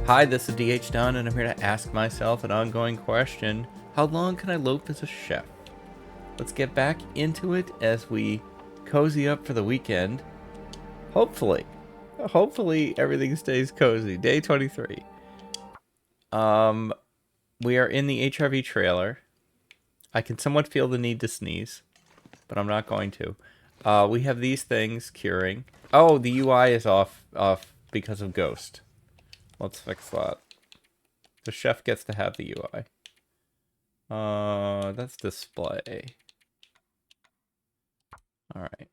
Hi, this is DH Dunn, and I'm here to ask myself an ongoing question. How long can I lope as a chef? Let's get back into it as we cozy up for the weekend. Hopefully everything stays cozy. Day 23. We are in the HRV trailer. I can somewhat feel the need to sneeze, but I'm not going to. We have these things curing. Oh, the UI is off because of Ghost. Let's fix that. The chef gets to have the UI. That's display. Alright.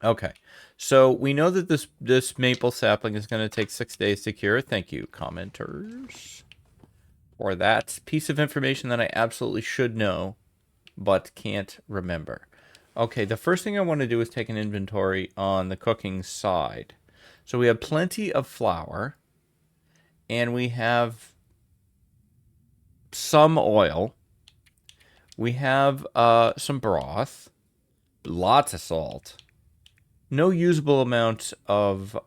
Okay. So we know that this maple sapling is going to take 6 days to cure. Thank you, commenters, for that piece of information that I absolutely should know, but can't remember. Okay, the first thing I want to do is take an inventory on the cooking side. So we have plenty of flour, and we have some oil. We have some broth, lots of salt, no usable amount of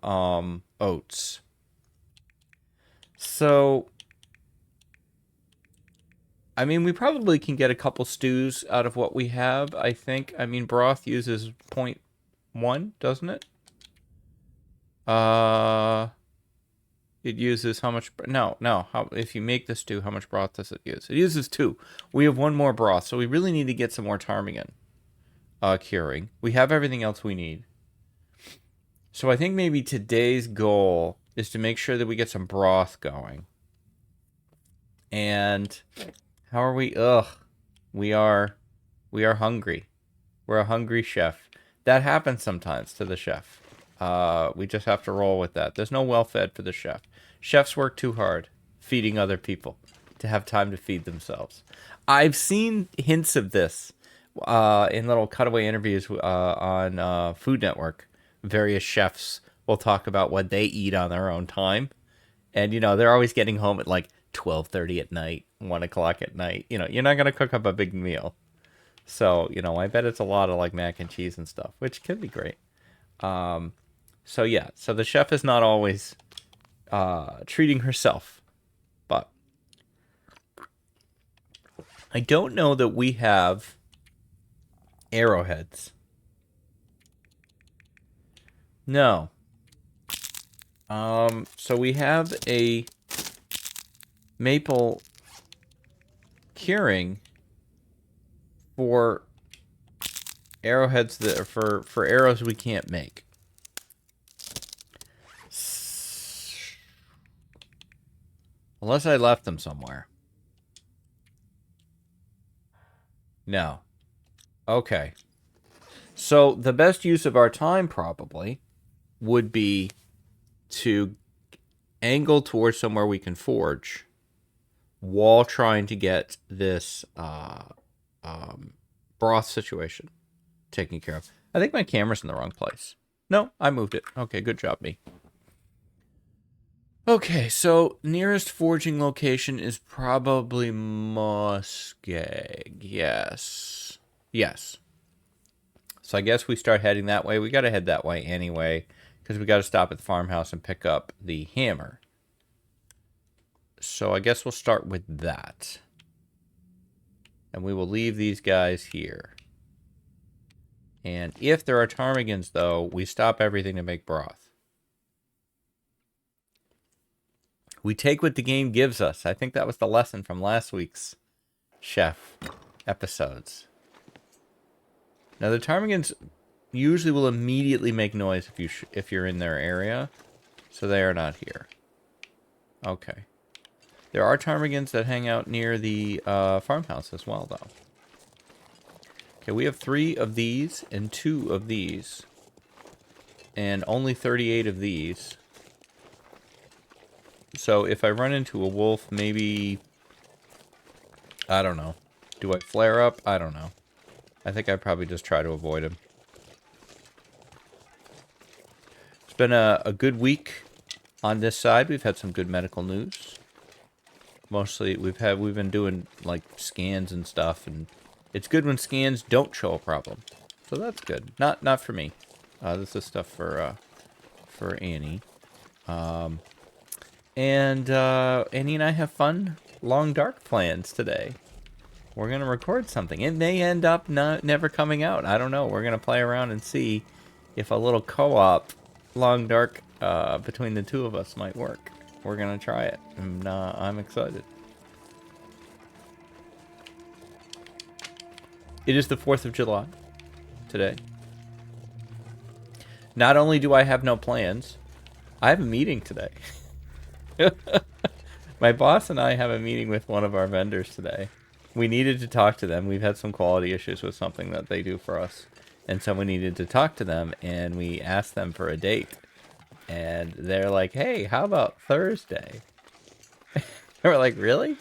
oats. So, I mean, we probably can get a couple stews out of what we have, I think. I mean, broth uses 0.1, doesn't it? It uses how much? No. How, if you make the stew, how much broth does it use? It uses 2. We have 1 more broth, so we really need to get some more ptarmigan curing. We have everything else we need. So I think maybe today's goal is to make sure that we get some broth going. And how are we? We are hungry. We're a hungry chef. That happens sometimes to the chef. We just have to roll with that. There's no well-fed for the chef. Chefs work too hard feeding other people to have time to feed themselves. I've seen hints of this in little cutaway interviews on Food Network. Various chefs will talk about what they eat on their own time. And, you know, they're always getting home at like 12:30 at night, 1 o'clock at night. You know, you're not going to cook up a big meal. So, you know, I bet it's a lot of like mac and cheese and stuff, which can be great. So yeah, so the chef is not always treating herself, but I don't know that we have arrowheads. No. So we have a maple curing for arrowheads that are for arrows we can't make. Unless I left them somewhere. No. Okay. So the best use of our time probably would be to angle towards somewhere we can forge while trying to get this broth situation taken care of. I think my camera's in the wrong place. No, I moved it. Okay, good job, me. Okay, so nearest forging location is probably Muskeg. Yes. So I guess we start heading that way. We got to head that way anyway, because we got to stop at the farmhouse and pick up the hammer. So I guess we'll start with that. And we will leave these guys here. And if there are ptarmigans, though, we stop everything to make broth. We take what the game gives us. I think that was the lesson from last week's chef episodes. Now, the ptarmigans usually will immediately make noise if you're in their area, so they are not here. Okay. There are ptarmigans that hang out near the farmhouse as well, though. Okay, we have 3 of these and 2 of these, and only 38 of these. So if I run into a wolf, maybe, I don't know. Do I flare up? I don't know. I think I'd probably just try to avoid him. It's been a good week on this side. We've had some good medical news. Mostly we've been doing like scans and stuff, and it's good when scans don't show a problem. So that's good. Not for me. This is stuff for for Annie. And Annie and I have fun long dark plans today. We're going to record something. It may end up never coming out. I don't know. We're going to play around and see if a little co-op long dark between the two of us might work. We're going to try it. And I'm excited. It is the 4th of July today. Not only do I have no plans, I have a meeting today. My boss and I have a meeting with one of our vendors today. We needed to talk to them. We've had some quality issues with something that they do for us. And so we needed to talk to them, and we asked them for a date. And they're like, hey, how about Thursday? We're like, really?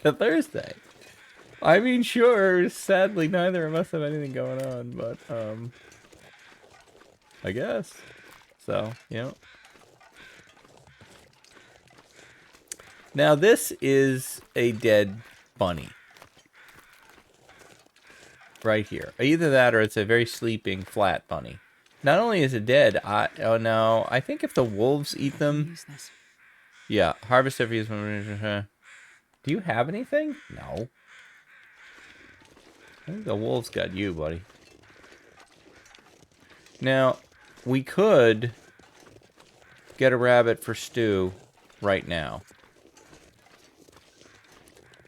A Thursday? I mean, sure. Sadly, neither of us have anything going on, but, I guess. So, you know. Now, this is a dead bunny. Right here. Either that or it's a very sleeping, flat bunny. Not only is it dead, oh no, I think if the wolves eat them... Yeah, harvest every... Do you have anything? No. I think the wolves got you, buddy. Now, we could get a rabbit for stew right now.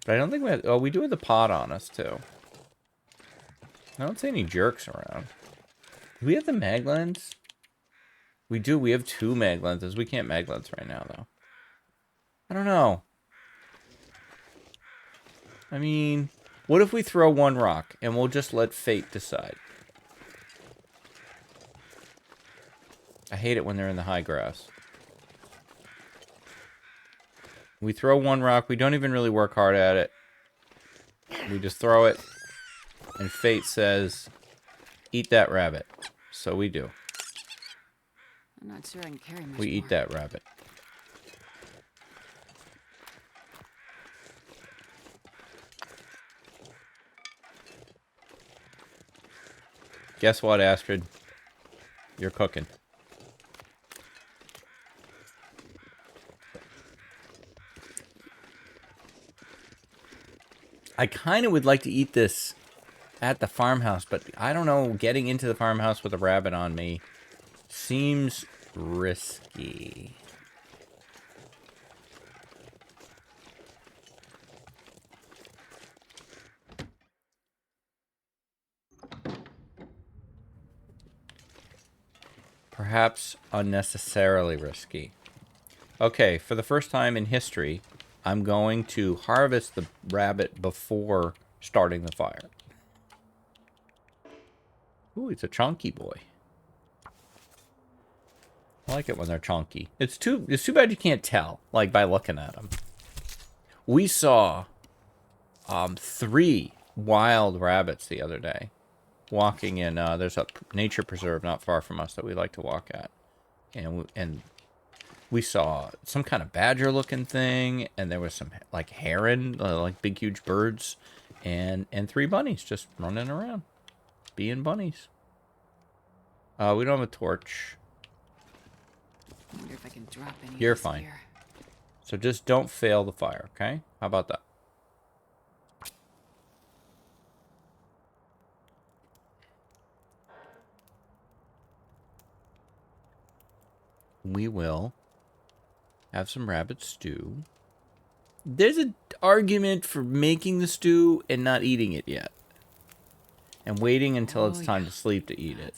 But I don't think we have... Oh, we do have the pot on us, too. I don't see any jerks around. Do we have the mag lens? We do. We have 2 mag lenses. We can't mag lens right now, though. I don't know. I mean, what if we throw 1 rock and we'll just let fate decide? I hate it when they're in the high grass. We throw 1 rock. We don't even really work hard at it. We just throw it. And fate says, eat that rabbit. So we do. I'm not sure I can carry much We eat more. that rabbit. Guess what, Astrid? You're cooking. I kind of would like to eat this at the farmhouse, but I don't know, getting into the farmhouse with a rabbit on me seems risky. Perhaps unnecessarily risky. Okay, for the first time in history, I'm going to harvest the rabbit before starting the fire. Ooh, it's a chunky boy. I like it when they're chunky. It's too bad you can't tell, like, by looking at them. We saw 3 wild rabbits the other day walking in. There's a nature preserve not far from us that we like to walk at. And we saw some kind of badger-looking thing, and there was some, like, heron, like big, huge birds, and 3 bunnies just running around, being bunnies. We don't have a torch. I wonder if I can drop any You're of this fine. here. So just don't fail the fire, okay? How about that? We will have some rabbit stew. There's an argument for making the stew and not eating it yet. And waiting until it's time to sleep to eat it.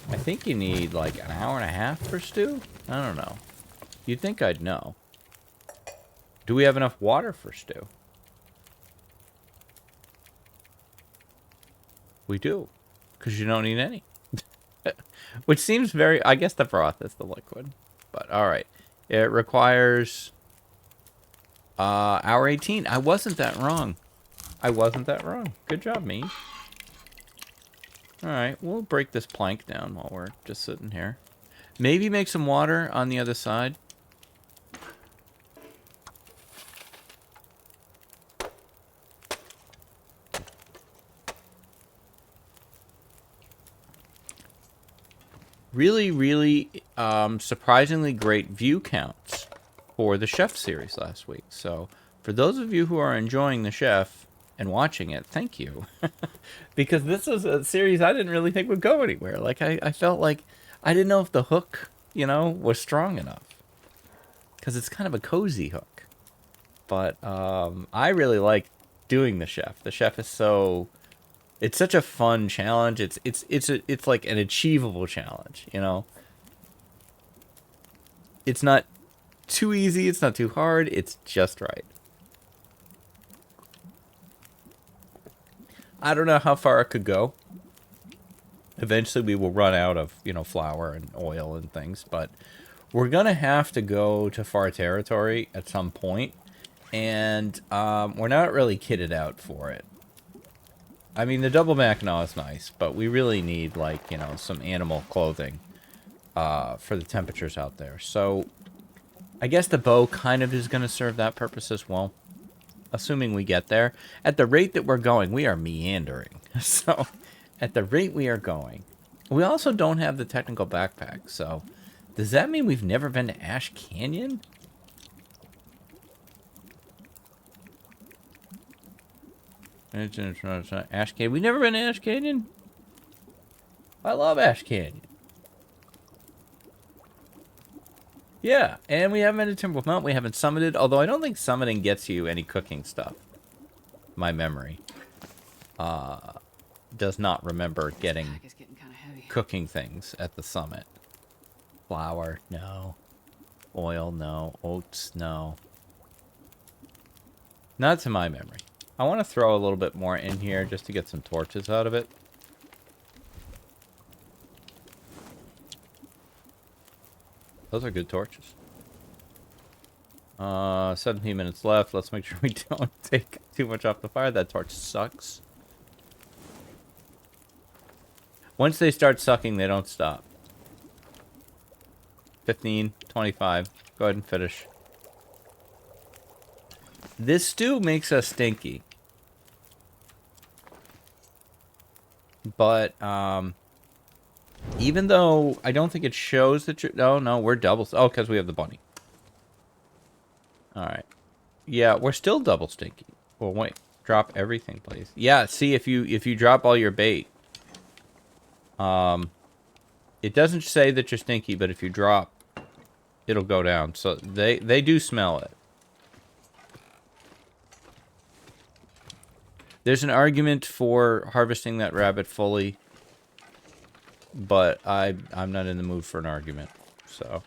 I think you need like an hour and a half for stew? I don't know. You'd think I'd know. Do we have enough water for stew? We do. Because you don't need any. Which seems very... I guess the broth is the liquid. But alright. It requires... hour 18. I wasn't that wrong. I wasn't that wrong. Good job, me. Alright, we'll break this plank down while we're just sitting here. Maybe make some water on the other side. really, really surprisingly great view counts for the Chef series last week. So for those of you who are enjoying the Chef and watching it, thank you. Because this was a series I didn't really think would go anywhere. Like, I felt like I didn't know if the hook, was strong enough. Because it's kind of a cozy hook. But I really like doing the Chef. The Chef is so... It's such a fun challenge. It's like an achievable challenge, It's not too easy, it's not too hard, it's just right. I don't know how far it could go. Eventually we will run out of, flour and oil and things, but we're going to have to go to far territory at some point, and we're not really kitted out for it. I mean, the double mackinaw is nice, but we really need, like, some animal clothing for the temperatures out there. So I guess the bow kind of is going to serve that purpose as well, assuming we get there. At the rate that we're going, we are meandering. So at the rate we are going, we also don't have the technical backpack. So does that mean we've never been to Ash Canyon? Ash Canyon. We've never been to Ash Canyon? I love Ash Canyon. Yeah, and we haven't been to Timberwolf Mountain. We haven't summited, although I don't think summiting gets you any cooking stuff. My memory does not remember getting cooking things at the summit. Flour, no. Oil, no. Oats, no. Not to my memory. I want to throw a little bit more in here just to get some torches out of it. Those are good torches. 17 minutes left. Let's make sure we don't take too much off the fire. That torch sucks. Once they start sucking, they don't stop. 15, 25. Go ahead and finish. This stew makes us stinky. But, even though I don't think it shows that you're... No, we're double... Oh, because we have the bunny. Alright. Yeah, we're still double stinky. Well, wait. Drop everything, please. Yeah, see, if you drop all your bait... It doesn't say that you're stinky, but if you drop, it'll go down. So they do smell it. There's an argument for harvesting that rabbit fully, but I'm not in the mood for an argument, so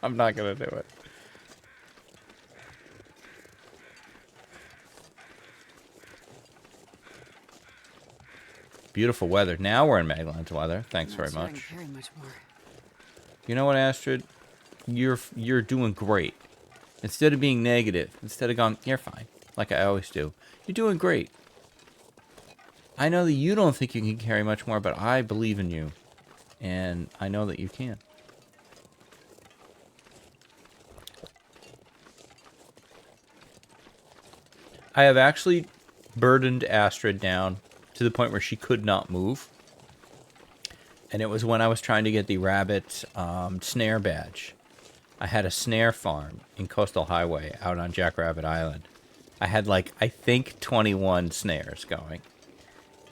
I'm not gonna do it. Beautiful weather. Now we're in Magdalene weather. Thanks very much. You know what, Astrid? You're doing great. Instead of being negative, instead of going, you're fine, like I always do, you're doing great. I know that you don't think you can carry much more, but I believe in you. And I know that you can. I have actually burdened Astrid down to the point where she could not move. And it was when I was trying to get the rabbit snare badge. I had a snare farm in Coastal Highway out on Jackrabbit Island. I had, like, I think 21 snares going.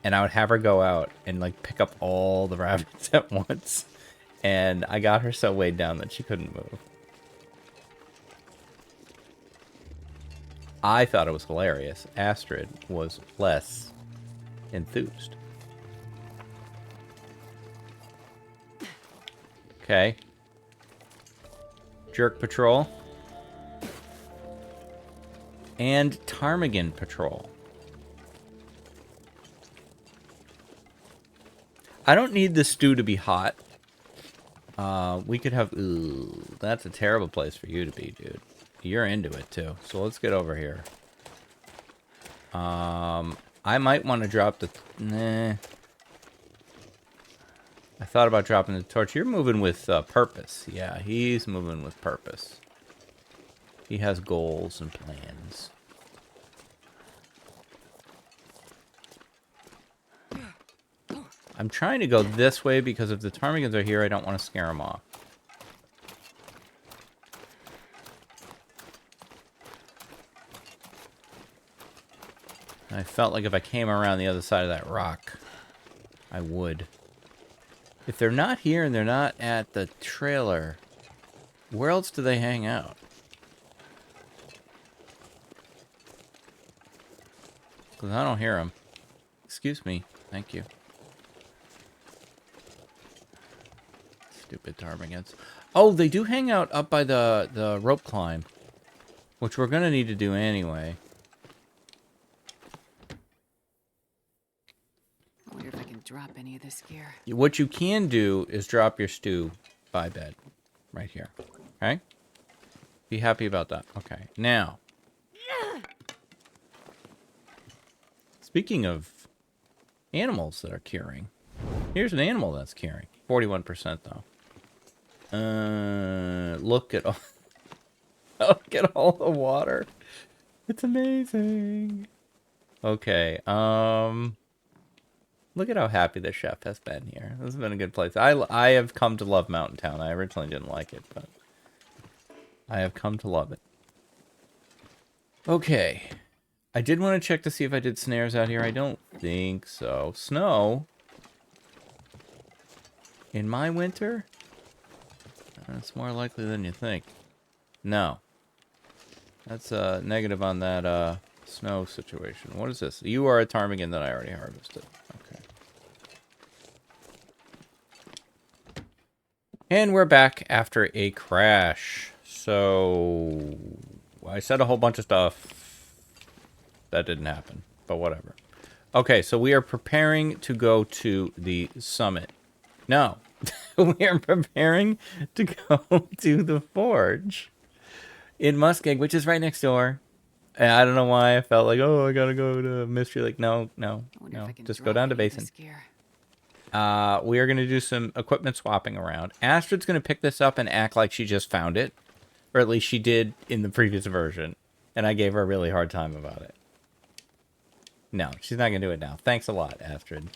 And I would have her go out and, like, pick up all the rabbits at once. And I got her so weighed down that she couldn't move. I thought it was hilarious. Astrid was less enthused. Okay. Jerk Patrol. And Ptarmigan Patrol. I don't need the stew to be hot. We could have... Ooh, that's a terrible place for you to be, dude. You're into it, too. So let's get over here. I might want to drop the... Nah. I thought about dropping the torch. You're moving with purpose. Yeah, he's moving with purpose. He has goals and plans. I'm trying to go this way because if the ptarmigans are here, I don't want to scare them off. I felt like if I came around the other side of that rock, I would. If they're not here and they're not at the trailer, where else do they hang out? Because I don't hear them. Excuse me. Thank you. Stupid ptarmigans. Oh, they do hang out up by the rope climb, which we're going to need to do anyway. I wonder if I can drop any of this gear. What you can do is drop your stew by bed. Right here. Okay? Be happy about that. Okay. Now. Speaking of animals that are curing. Here's an animal that's curing. 41% though. Look at all... Look at all the water. It's amazing. Okay. Look at how happy the chef has been here. This has been a good place. I have come to love Mountain Town. I originally didn't like it, but I have come to love it. Okay. I did want to check to see if I did snares out here. I don't think so. Snow? In my winter? That's more likely than you think. No. That's a negative on that snow situation. What is this? You are a ptarmigan that I already harvested. Okay. And we're back after a crash. So I said a whole bunch of stuff. That didn't happen, but whatever. Okay, so we are preparing to go to the summit. No, we are preparing to go to the forge in Muskeg, which is right next door. And I don't know why I felt like, oh, I gotta go to Mystery Lake. No. Just go down to Basin. We are going to do some equipment swapping around. Astrid's going to pick this up and act like she just found it. Or at least she did in the previous version. And I gave her a really hard time about it. No, she's not going to do it now. Thanks a lot, Astrid.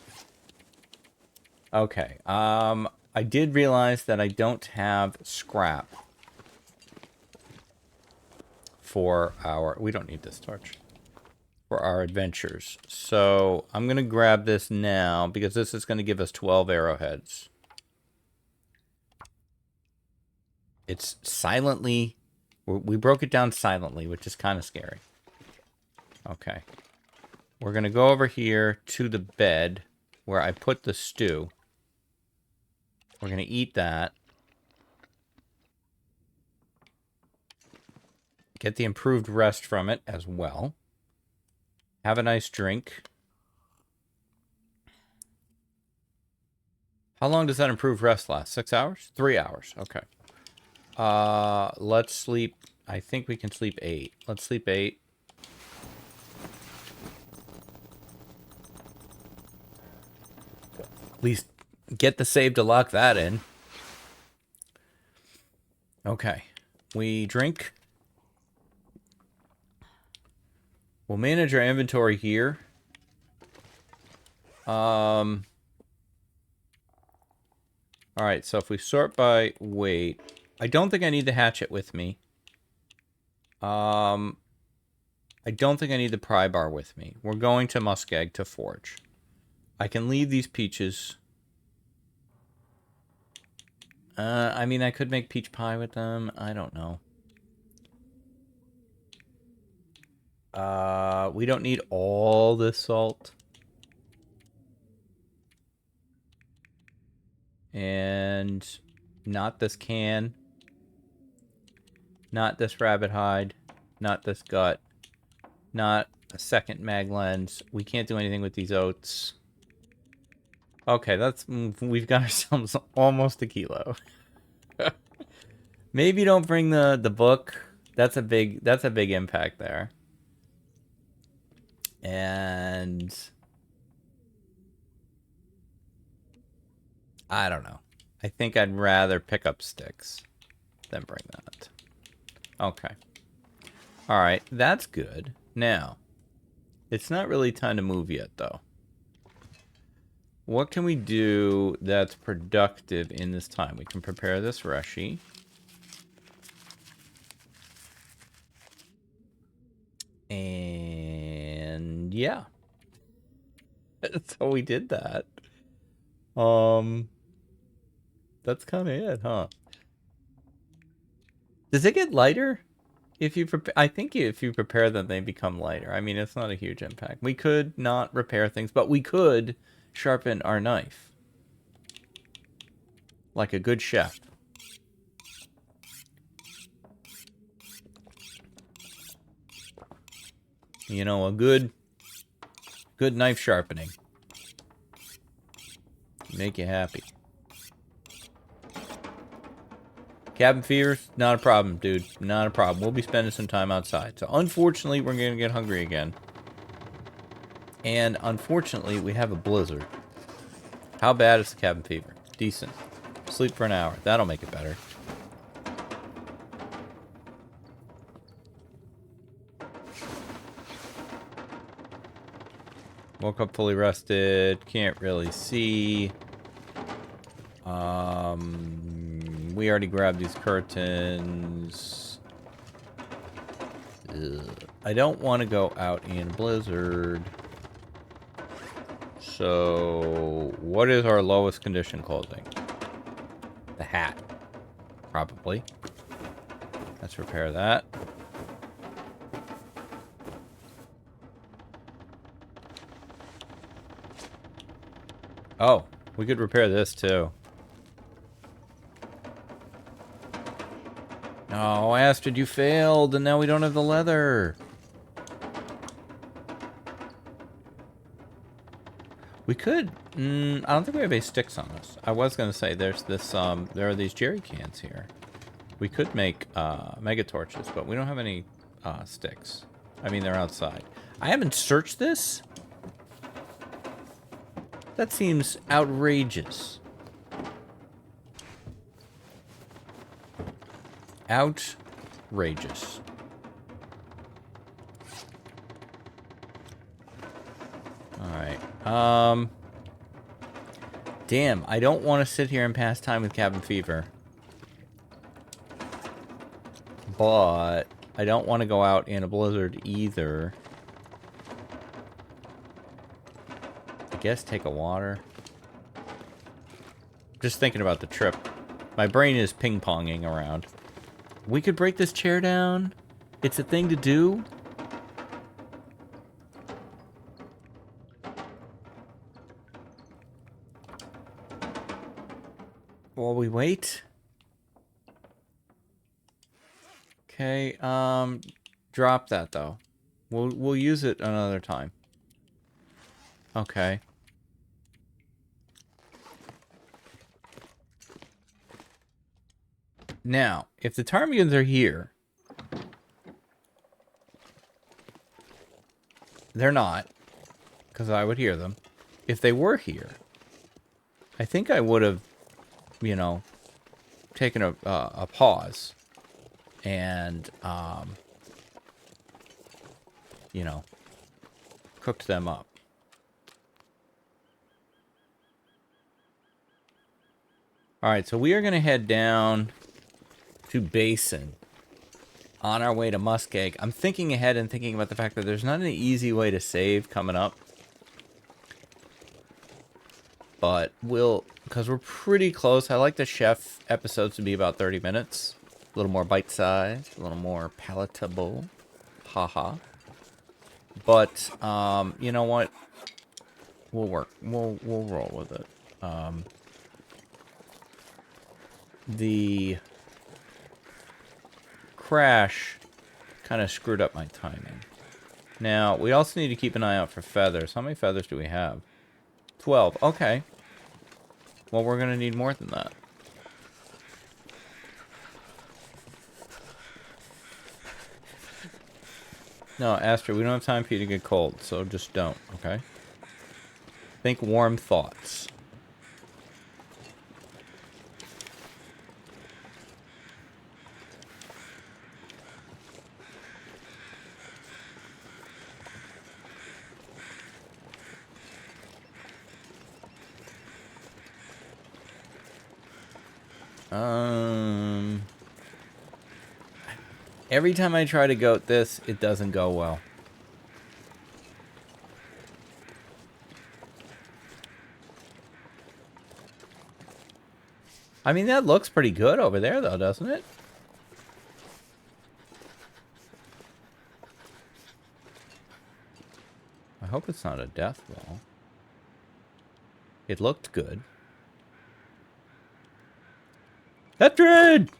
Okay. I did realize that I don't have scrap for our... We don't need this torch. For our adventures. So I'm going to grab this now because this is going to give us 12 arrowheads. It's silently... We broke it down silently, which is kind of scary. Okay. We're going to go over here to the bed where I put the stew. We're going to eat that. Get the improved rest from it as well. Have a nice drink. How long does that improved rest last? 6 hours? 3 hours. Okay. Let's sleep. I think we can sleep 8. Let's sleep 8. At least get the save to lock that in. Okay. We drink. We'll manage our inventory here. Alright, so if we sort by weight, I don't think I need the hatchet with me. I don't think I need the pry bar with me. We're going to Muskeg to forge. I can leave these peaches. I mean, I could make peach pie with them. I don't know. We don't need all this salt. And not this can. Not this rabbit hide. Not this gut. Not a second mag lens. We can't do anything with these oats. Okay, we've got ourselves almost a kilo. Maybe don't bring the book. That's a big impact there. And I don't know. I think I'd rather pick up sticks than bring that. Okay. All right, that's good. Now, it's not really time to move yet, though. What can we do that's productive in this time? We can prepare this Reshi. And yeah. So we did that. That's kind of it, huh? Does it get lighter? If you prepare, I think if you prepare them, they become lighter. I mean, it's not a huge impact. We could not repair things, but we could sharpen our knife. Like a good chef. You know, a good knife sharpening. Make you happy. Cabin fever, not a problem, dude. Not a problem. We'll be spending some time outside. So unfortunately, we're going to get hungry again. And unfortunately, we have a blizzard. How bad is the cabin fever? Decent. Sleep for an hour. That'll make it better. Woke up fully rested. Can't really see. We already grabbed these curtains. Ugh. I don't want to go out in a blizzard. So, what is our lowest condition clothing? The hat. Probably. Let's repair that. Oh, we could repair this too. Oh, Astrid, you failed, and now we don't have the leather. We could. I don't think we have any sticks on us. I was gonna say there's this. There are these jerry cans here. We could make mega torches, but we don't have any sticks. I mean, they're outside. I haven't searched this. That seems outrageous. Outrageous. Alright. Damn, I don't want to sit here and pass time with cabin fever. But I don't want to go out in a blizzard either. I guess take a water. Just thinking about the trip. My brain is ping-ponging around. We could break this chair down. It's a thing to do. While we wait. Okay, drop that though. We'll use it another time. Okay. Now, if the ptarmigans are here, they're not, because I would hear them. If they were here, I think I would have, you know, taken a pause and, you know, cooked them up. Alright, so we are going to head down to Basin on our way to Muskeg. I'm thinking ahead and thinking about the fact that there's not an easy way to save coming up. But we'll, because we're pretty close. I like the chef episodes to be about 30 minutes. A little more bite-sized, a little more palatable. Haha. But, you know what? We'll work. We'll roll with it. The crash kind of screwed up my timing. Now, we also need to keep an eye out for feathers. How many feathers do we have? 12. Okay. Well, we're going to need more than that. No, Astrid, we don't have time for you to get cold, so just don't, okay? Think warm thoughts. Every time I try to goat this, it doesn't go well. I mean, that looks pretty good over there, though, doesn't it? I hope it's not a death wall. It looked good. Astrid!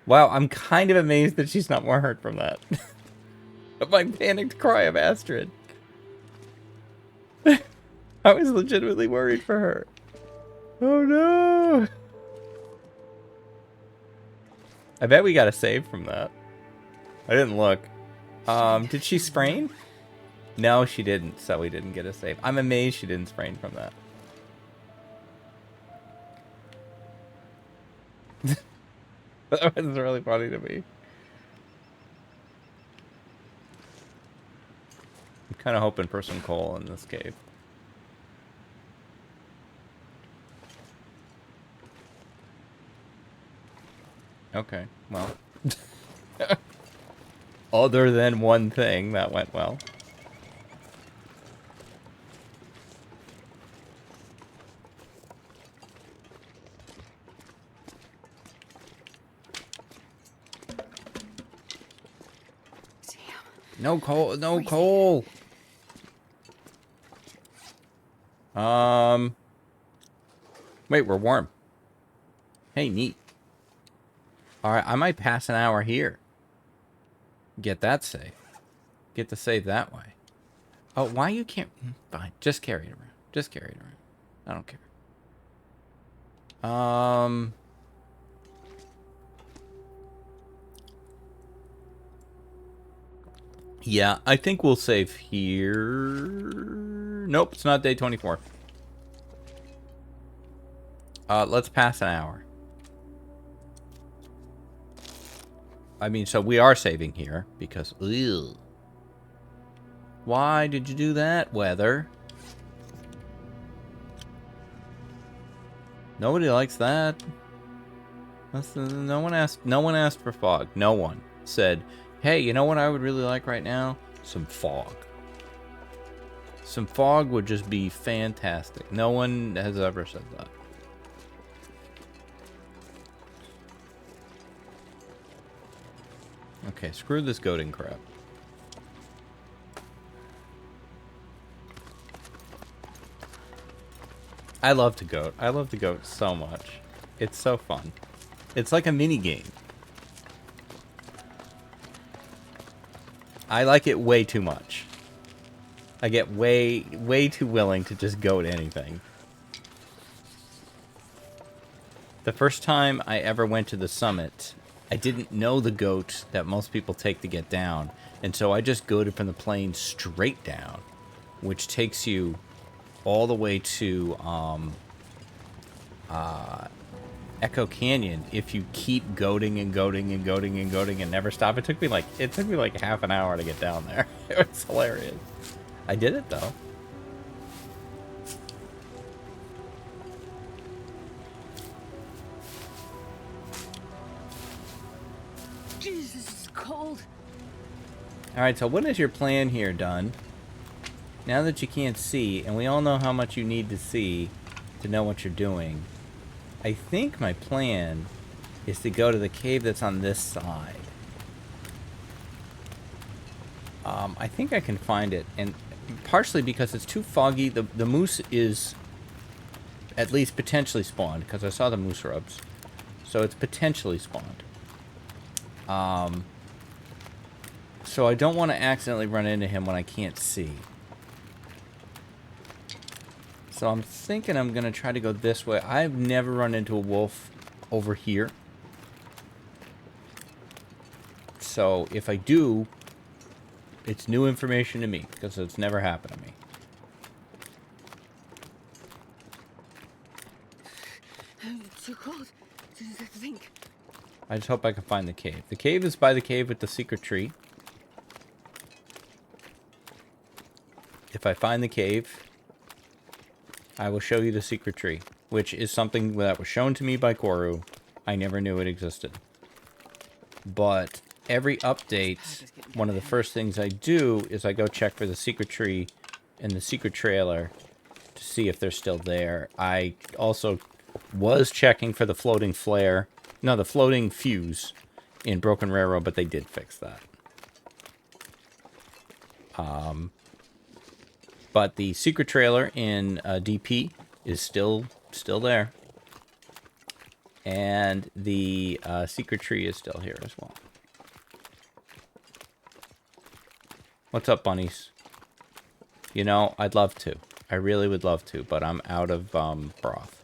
Wow, I'm kind of amazed that she's not more hurt from that. My panicked cry of Astrid. I was legitimately worried for her. Oh no! I bet we got a save from that. I didn't look. Did she sprain? No, she didn't, so we didn't get a save. I'm amazed she didn't sprain from that. That was really funny to me. I'm kind of hoping for some coal in this cave. Okay, well. Other than one thing, that went well. No coal, no coal. Wait, we're warm. Hey, neat. Alright, I might pass an hour here. Get that save. Get the save that way. Oh, why you can't... Fine, just carry it around. Just carry it around. I don't care. Yeah, I think we'll save here. Nope, it's not day 24. Let's pass an hour. I mean, so we are saving here because... Ugh. Why did you do that, weather? Nobody likes that. No one asked for fog. No one said, hey, you know what I would really like right now? Some fog. Some fog would just be fantastic. No one has ever said that. Okay, screw this goating crap. I love to goat. I love to goat so much. It's so fun. It's like a mini game. I like it way too much. I get way too willing to just goat anything. The first time I ever went to the summit, I didn't know the goat that most people take to get down, and so I just goated from the plane straight down, which takes you all the way to Echo Canyon if you keep goating and goating and goating and goating and never stop. It took me like half an hour to get down there. It was hilarious. I did it though. Jesus, it's cold. Alright, so what is your plan here, Dunn? Now that you can't see, and we all know how much you need to see to know what you're doing, I think my plan is to go to the cave that's on this side. I think I can find it, and partially because it's too foggy. The moose is at least potentially spawned, because I saw the moose rubs. So it's potentially spawned. So I don't want to accidentally run into him when I can't see. So I'm thinking I'm going to try to go this way. I've never run into a wolf over here. So if I do, it's new information to me, because it's never happened to me. It's too cold to think. I just hope I can find the cave. The cave is by the cave with the secret tree. If I find the cave, I will show you the secret tree. which is something that was shown to me by Koru. I never knew it existed. But every update, one of the first things I do is I go check for the secret tree and the secret trailer to see if they're still there. I also was checking for the floating flare. No, the floating fuse in Broken Railroad, but they did fix that. But the secret trailer in DP is still there. And the secret tree is still here as well. What's up, bunnies? You know, I'd love to. I really would love to, but I'm out of broth.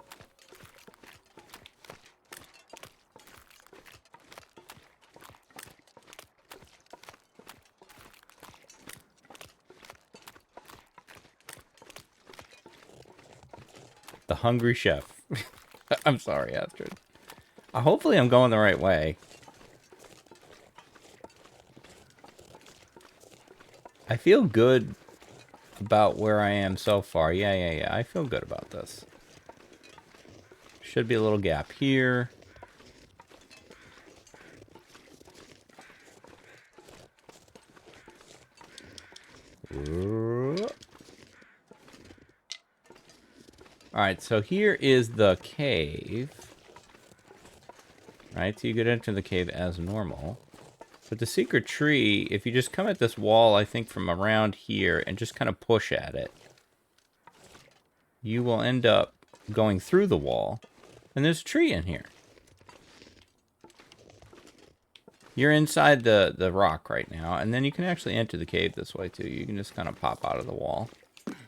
The hungry chef. I'm sorry, Astrid. Hopefully I'm going the right way. I feel good about where I am so far. Yeah. I feel good about this. Should be a little gap here. Alright, so here is the cave. Right, so you get into the cave as normal. But the secret tree, if you just come at this wall, I think from around here, and just kind of push at it, you will end up going through the wall, and there's a tree in here. You're inside the rock right now, and then you can actually enter the cave this way too. You can just kind of pop out of the wall,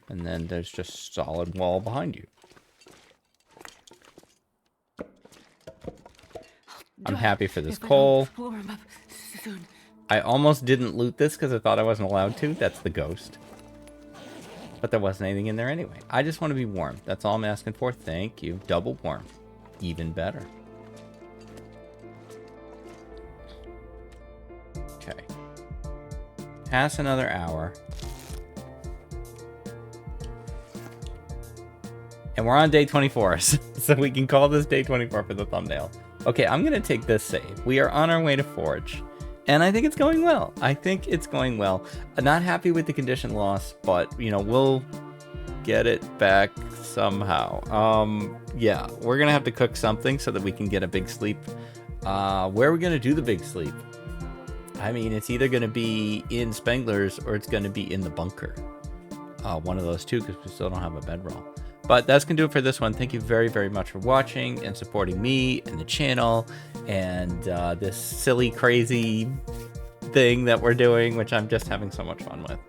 and then there's just solid wall behind you. I'm happy for this coal. I almost didn't loot this because I thought I wasn't allowed to. That's the ghost. But there wasn't anything in there anyway. I just want to be warm. That's all I'm asking for. Thank you. Double warm. Even better. Okay. Pass another hour. And we're on day 24. So we can call this day 24 for the thumbnail. Okay, I'm going to take this save. We are on our way to Forge. And I think it's going well. I'm not happy with the condition loss, but, you know, we'll get it back somehow. Yeah, we're going to have to cook something so that we can get a big sleep. Where are we going to do the big sleep? I mean, it's either going to be in Spengler's or it's going to be in the bunker. One of those two, because we still don't have a bedroll. But that's going to do it for this one. Thank you very, very much for watching and supporting me and the channel and this silly, crazy thing that we're doing, which I'm just having so much fun with.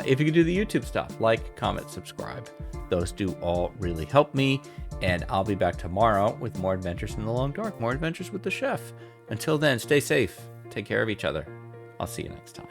If you could do the YouTube stuff, like, comment, subscribe. Those do all really help me. And I'll be back tomorrow with more adventures in the long dark, more adventures with the chef. Until then, stay safe. Take care of each other. I'll see you next time.